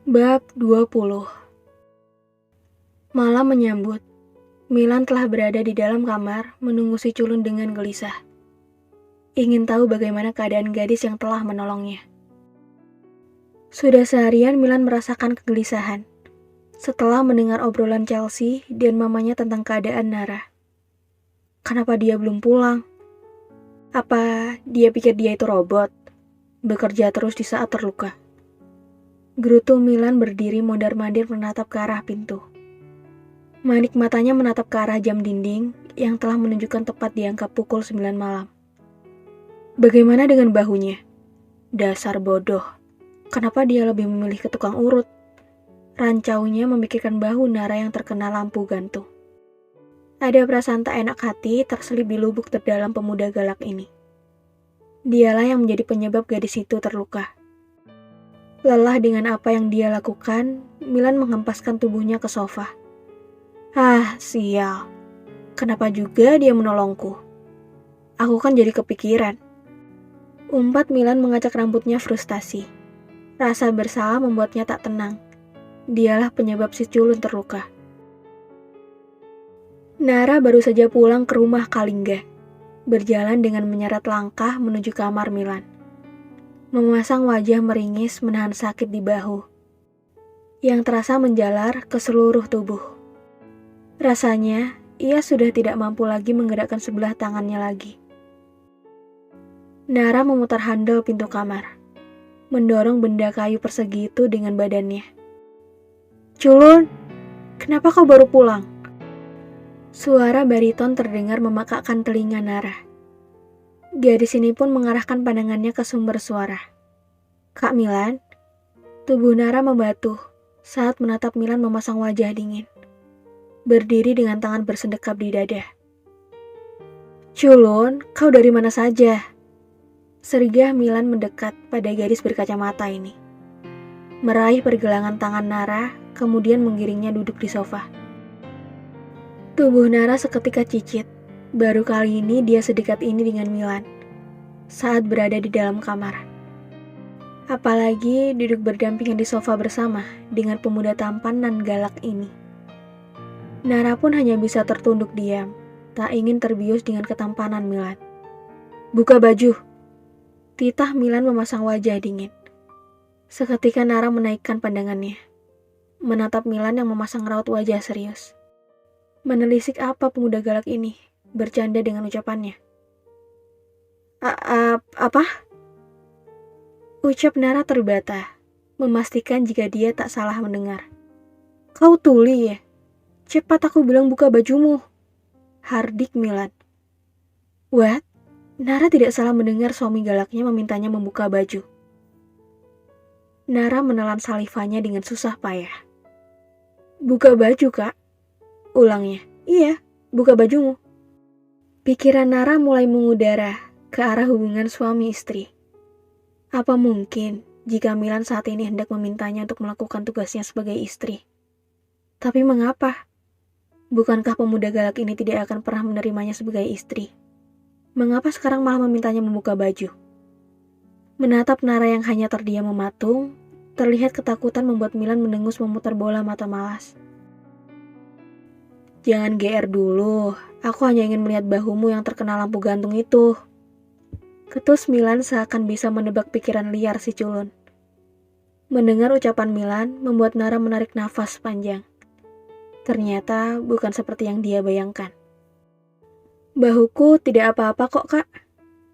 Bab 20. Malam menyambut. Milan telah berada di dalam kamar menunggu si culun dengan gelisah. Ingin tahu bagaimana keadaan gadis yang telah menolongnya. Sudah seharian Milan merasakan kegelisahan setelah mendengar obrolan Chelsea dan mamanya tentang keadaan Nara. Kenapa dia belum pulang? Apa dia pikir dia itu robot, bekerja terus di saat terluka? Gerutu Milan berdiri mondar-mandir menatap ke arah pintu. Manik matanya menatap ke arah jam dinding yang telah menunjukkan tepat di angka pukul 9 malam. Bagaimana dengan bahunya? Dasar bodoh. Kenapa dia lebih memilih ke tukang urut? Rancaunya memikirkan bahu Nara yang terkena lampu gantung. Ada perasaan tak enak hati terselip di lubuk terdalam pemuda galak ini. Dialah yang menjadi penyebab gadis itu terluka. Lelah dengan apa yang dia lakukan, Milan menghempaskan tubuhnya ke sofa. Ah, sial. Kenapa juga dia menolongku? Aku kan jadi kepikiran. Umpat Milan mengacak rambutnya frustasi. Rasa bersalah membuatnya tak tenang. Dialah penyebab si culun terluka. Nara baru saja pulang ke rumah Kalingga, berjalan dengan menyeret langkah menuju kamar Milan. Memasang wajah meringis menahan sakit di bahu, yang terasa menjalar ke seluruh tubuh. Rasanya, ia sudah tidak mampu lagi menggerakkan sebelah tangannya lagi. Nara memutar handle pintu kamar, mendorong benda kayu persegi itu dengan badannya. Culun, kenapa kau baru pulang? Suara bariton terdengar memakakkan telinga Nara. Gadis ini pun mengarahkan pandangannya ke sumber suara. Kak Milan, tubuh Nara membatuh saat menatap Milan memasang wajah dingin, berdiri dengan tangan bersendekap di dada. Culun, kau dari mana saja? Serigah Milan mendekat pada gadis berkacamata ini. Meraih pergelangan tangan Nara, kemudian menggiringnya duduk di sofa. Tubuh Nara seketika cicit. Baru kali ini dia sedekat ini dengan Milan saat berada di dalam kamar. Apalagi duduk berdampingan di sofa bersama dengan pemuda tampan dan galak ini. Nara pun hanya bisa tertunduk diam, tak ingin terbius dengan ketampanan Milan. Buka baju. Titah Milan memasang wajah dingin. Seketika Nara menaikkan pandangannya, menatap Milan yang memasang raut wajah serius. Menelisik apa pemuda galak ini? Bercanda dengan ucapannya. Apa? Ucap Nara terbata, memastikan jika dia tak salah mendengar. Kau tuli ya? Cepat aku bilang buka bajumu. Hardik Milan. What? Nara tidak salah mendengar suami galaknya memintanya membuka baju. Nara menelan salivanya dengan susah payah. Buka baju, Kak. Ulangnya. Iya, buka bajumu. Pikiran Nara mulai mengudara ke arah hubungan suami istri. Apa mungkin jika Milan saat ini hendak memintanya untuk melakukan tugasnya sebagai istri? Tapi mengapa? Bukankah pemuda galak ini tidak akan pernah menerimanya sebagai istri? Mengapa sekarang malah memintanya membuka baju? Menatap Nara yang hanya terdiam mematung, terlihat ketakutan membuat Milan mendengus memutar bola mata malas. Jangan GR dulu, aku hanya ingin melihat bahumu yang terkena lampu gantung itu. Ketus Milan seakan bisa menebak pikiran liar si culun. Mendengar ucapan Milan membuat Nara menarik nafas panjang. Ternyata bukan seperti yang dia bayangkan. Bahuku tidak apa-apa kok, Kak.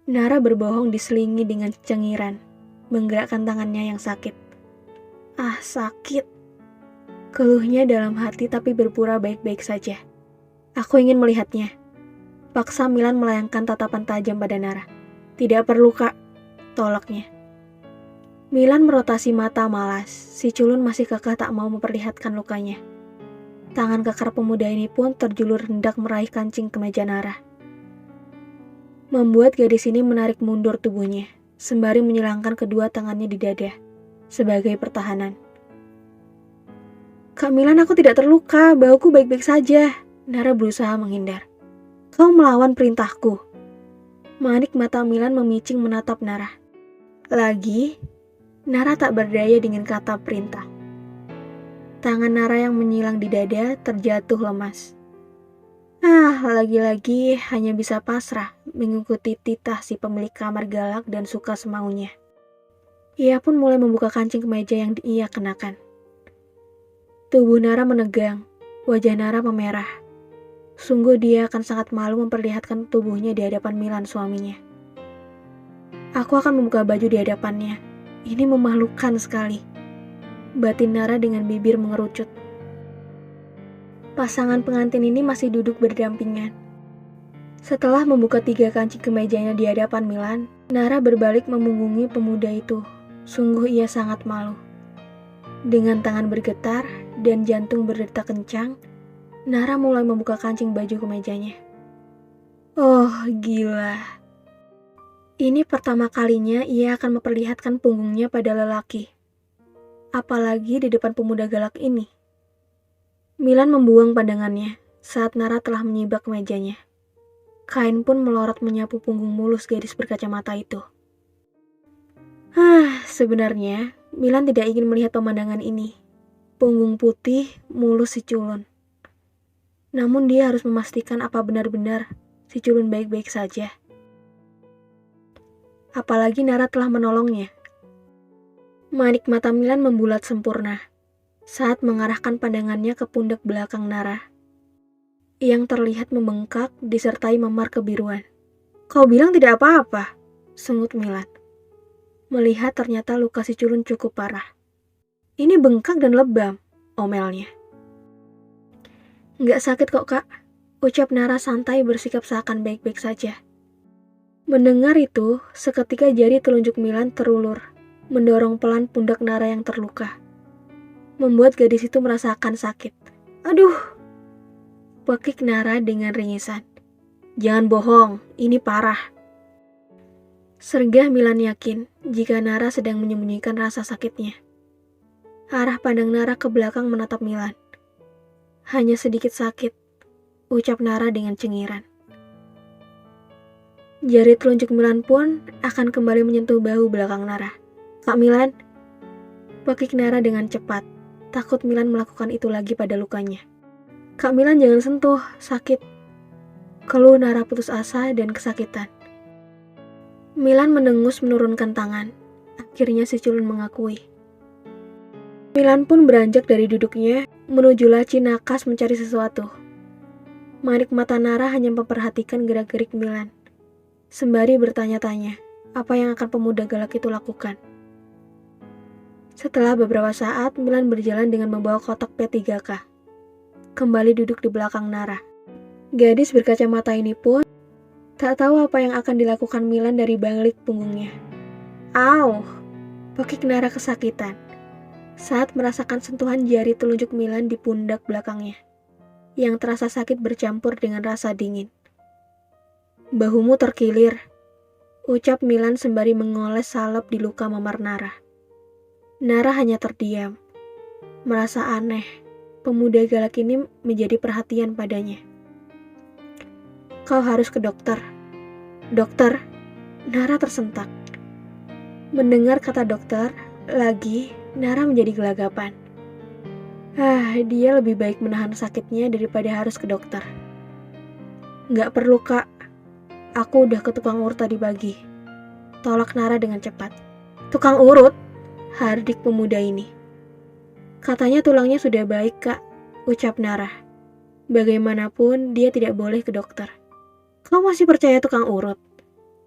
Nara berbohong diselingi dengan cengiran, menggerakkan tangannya yang sakit. Ah, sakit. Keluhnya dalam hati tapi berpura baik-baik saja. Aku ingin melihatnya. Paksa Milan melayangkan tatapan tajam pada Nara. Tidak perlu, Kak. Tolaknya. Milan merotasi mata malas. Si culun masih kekeh tak mau memperlihatkan lukanya. Tangan kekar pemuda ini pun terjulur hendak meraih kancing kemeja Nara. Membuat gadis ini menarik mundur tubuhnya, sembari menyilangkan kedua tangannya di dada, sebagai pertahanan. Kak Milan, aku tidak terluka, bahuku baik-baik saja. Nara berusaha menghindar. Kau melawan perintahku. Manik mata Milan memicing menatap Nara. Lagi, Nara tak berdaya dengan kata perintah. Tangan Nara yang menyilang di dada terjatuh lemas. Lagi-lagi hanya bisa pasrah mengikuti titah si pemilik kamar galak dan suka semaunya. Ia pun mulai membuka kancing kemeja yang ia kenakan. Tubuh Nara menegang, wajah Nara memerah. Sungguh dia akan sangat malu memperlihatkan tubuhnya di hadapan Milan suaminya. Aku akan membuka baju di hadapannya. Ini memalukan sekali. Batin Nara dengan bibir mengerucut. Pasangan pengantin ini masih duduk berdampingan. Setelah membuka 3 kancing kemejanya di hadapan Milan, Nara berbalik memunggungi pemuda itu. Sungguh ia sangat malu. Dengan tangan bergetar dan jantung berdetak kencang, Nara mulai membuka kancing baju kemejanya. Oh, gila. Ini pertama kalinya ia akan memperlihatkan punggungnya pada lelaki. Apalagi di depan pemuda galak ini. Milan membuang pandangannya saat Nara telah menyibak kemejanya. Kain pun melorot menyapu punggung mulus gadis berkacamata itu. Sebenarnya Milan tidak ingin melihat pemandangan ini. Punggung putih, mulus si culun. Namun dia harus memastikan apa benar-benar si culun baik-baik saja. Apalagi Nara telah menolongnya. Manik mata Milan membulat sempurna saat mengarahkan pandangannya ke pundak belakang Nara yang terlihat membengkak disertai memar kebiruan. Kau bilang tidak apa-apa, sengut Milan. Melihat ternyata luka si culun cukup parah. Ini bengkak dan lebam, omelnya. Nggak sakit kok kak, ucap Nara santai bersikap seakan baik-baik saja. Mendengar itu, seketika jari telunjuk Milan terulur, mendorong pelan pundak Nara yang terluka. Membuat gadis itu merasakan sakit. Aduh! Pekik Nara dengan ringisan. Jangan bohong, ini parah. Sergah Milan yakin jika Nara sedang menyembunyikan rasa sakitnya. Arah pandang Nara ke belakang menatap Milan. Hanya sedikit sakit, ucap Nara dengan cengiran. Jari telunjuk Milan pun akan kembali menyentuh bahu belakang Nara. Kak Milan, pekik Nara dengan cepat, takut Milan melakukan itu lagi pada lukanya. Kak Milan jangan sentuh, sakit. Keluh Nara putus asa dan kesakitan. Milan mendengus menurunkan tangan. Akhirnya si culun mengakui. Milan pun beranjak dari duduknya menuju laci nakas mencari sesuatu. Manik mata Nara hanya memperhatikan gerak-gerik Milan, sembari bertanya-tanya apa yang akan pemuda galak itu lakukan. Setelah beberapa saat, Milan berjalan dengan membawa kotak P3K. Kembali duduk di belakang Nara. Gadis berkacamata ini pun tak tahu apa yang akan dilakukan Milan dari balik punggungnya. Au! Pekik Nara kesakitan saat merasakan sentuhan jari telunjuk Milan di pundak belakangnya, yang terasa sakit bercampur dengan rasa dingin. Bahumu terkilir, ucap Milan sembari mengoles salep di luka memar Nara. Nara hanya terdiam, merasa aneh, pemuda galak ini menjadi perhatian padanya. Kau harus ke dokter. Dokter, Nara tersentak. Mendengar kata dokter, lagi Nara menjadi gelagapan. Dia lebih baik menahan sakitnya daripada harus ke dokter. Nggak perlu kak, aku udah ke tukang urut tadi pagi. Tolak Nara dengan cepat. Tukang urut? Hardik pemuda ini. Katanya tulangnya sudah baik kak, ucap Nara. Bagaimanapun dia tidak boleh ke dokter. Kau masih percaya tukang urut?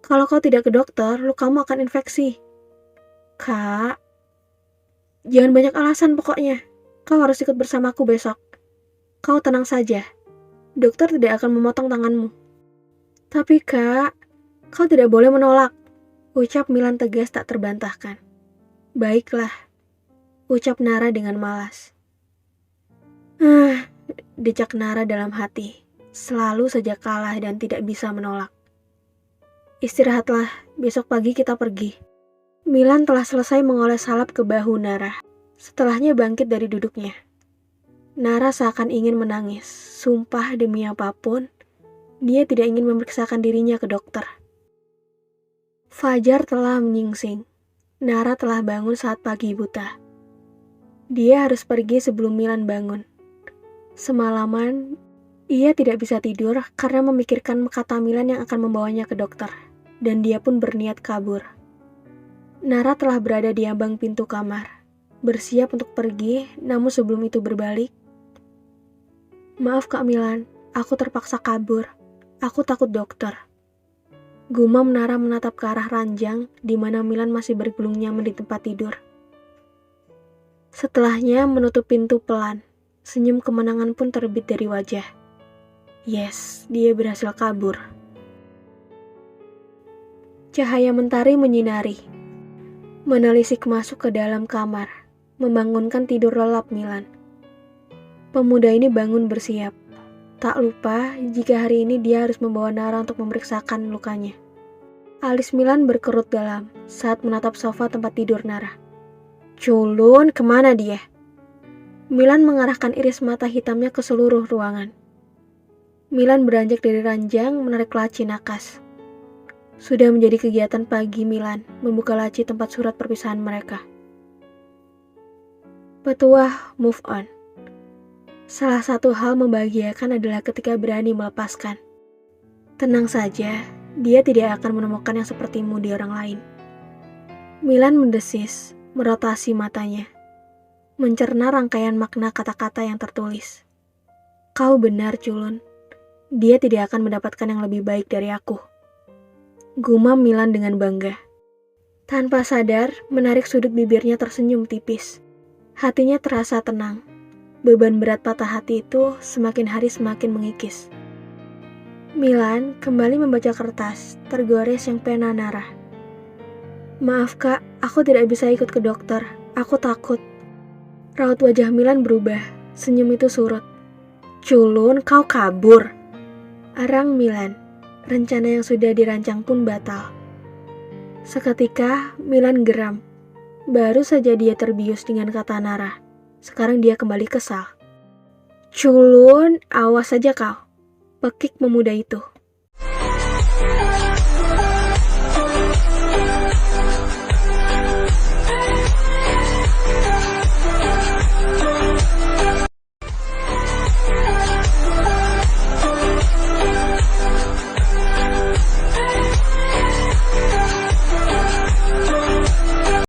Kalau kau tidak ke dokter, lukamu akan infeksi. Kak, jangan banyak alasan pokoknya. Kau harus ikut bersamaku besok. Kau tenang saja. Dokter tidak akan memotong tanganmu. Tapi kak, kau tidak boleh menolak. Ucap Milan tegas tak terbantahkan. Baiklah, ucap Nara dengan malas. Decak Nara dalam hati. Selalu saja kalah dan tidak bisa menolak. Istirahatlah, besok pagi kita pergi. Milan telah selesai mengoles salep ke bahu Nara. Setelahnya bangkit dari duduknya. Nara seakan ingin menangis. Sumpah demi apapun, dia tidak ingin memeriksakan dirinya ke dokter. Fajar telah menyingsing. Nara telah bangun saat pagi buta. Dia harus pergi sebelum Milan bangun. Semalaman, ia tidak bisa tidur karena memikirkan kata Milan yang akan membawanya ke dokter, dan dia pun berniat kabur. Nara telah berada di ambang pintu kamar, bersiap untuk pergi, namun sebelum itu berbalik. "Maaf Kak Milan, aku terpaksa kabur. Aku takut dokter." Gumam Nara menatap ke arah ranjang di mana Milan masih bergelung nyaman di tempat tidur. Setelahnya menutup pintu pelan. Senyum kemenangan pun terbit dari wajah. Yes, dia berhasil kabur. Cahaya mentari menyinari, menelisik masuk ke dalam kamar, membangunkan tidur lelap Milan. Pemuda ini bangun bersiap. Tak lupa jika hari ini dia harus membawa Nara untuk memeriksakan lukanya. Alis Milan berkerut dalam saat menatap sofa tempat tidur Nara. "Culun, kemana dia?" Milan mengarahkan iris mata hitamnya ke seluruh ruangan. Milan beranjak dari ranjang menarik laci nakas. Sudah menjadi kegiatan pagi Milan membuka laci tempat surat perpisahan mereka. Petuah move on. Salah satu hal membahagiakan adalah ketika berani melepaskan. Tenang saja, dia tidak akan menemukan yang sepertimu di orang lain. Milan mendesis, merotasi matanya, mencerna rangkaian makna kata-kata yang tertulis. "Kau benar, Culun. Dia tidak akan mendapatkan yang lebih baik dari aku." Gumam Milan dengan bangga. Tanpa sadar, menarik sudut bibirnya tersenyum tipis. Hatinya terasa tenang. Beban berat patah hati itu semakin hari semakin mengikis. Milan kembali membaca kertas, tergores yang pena Nara. "Maaf Kak, aku tidak bisa ikut ke dokter. Aku takut." Raut wajah Milan berubah, senyum itu surut. "Culun, kau kabur." Arang Milan, rencana yang sudah dirancang pun batal. Seketika, Milan geram. Baru saja dia terbius dengan kata Nara. Sekarang dia kembali kesal. "Culun, awas saja kau," pekik pemuda itu.